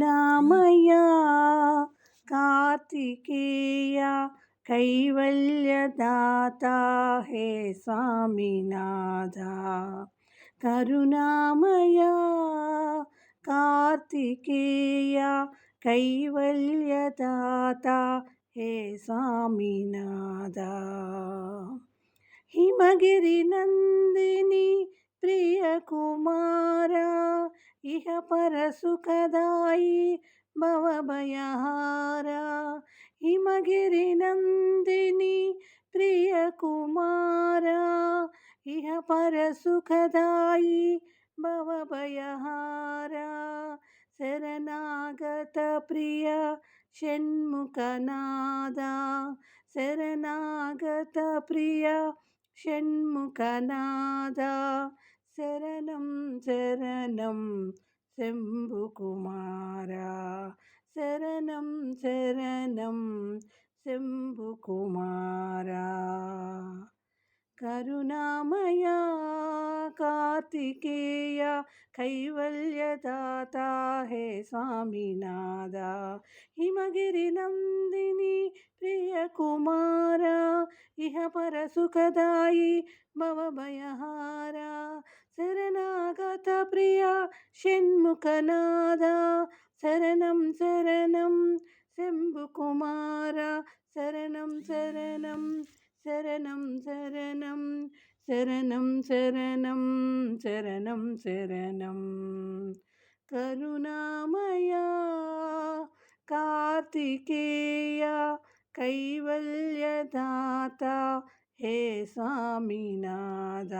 కరుణామయ కార్తికేయ కైవల్యదాత హే స్వామినాథ. కరుణామయ కార్తికేయ కైవల్యదాత హే స్వామినాథ. హిమగిరి నందిని ప్రియ కుమార ఇహ పర సుఖదాయి భవభయహార. హిమగిరి నందిని ప్రియ కుమార ఇహ పర సుఖదాయి భవభయహార. శరణాగత ప్రియ షణ్ముఖనాద శరణాగత ప్రియ షణ్ముఖనాద. శరణం శరణం శంభుకుమార శరణం శరణం శంభుకుమార. కరుణామయ కార్తికేయ కైవల్యదాత హే స్వామినాథ. హిమగిరి నందిని ప్రియ కుమార ఇహ పర సుఖదాయి భవభయహార. శరణాగత ప్రియ షణ్ముఖనాద శరణం శరణం శంభుకుమార. శరణం శరణం శరణం శరణం శరణం శరణం శరణం శరణం. కరుణామయ కార్తికేయ కైవల్యదాత హే స్వామినాథ.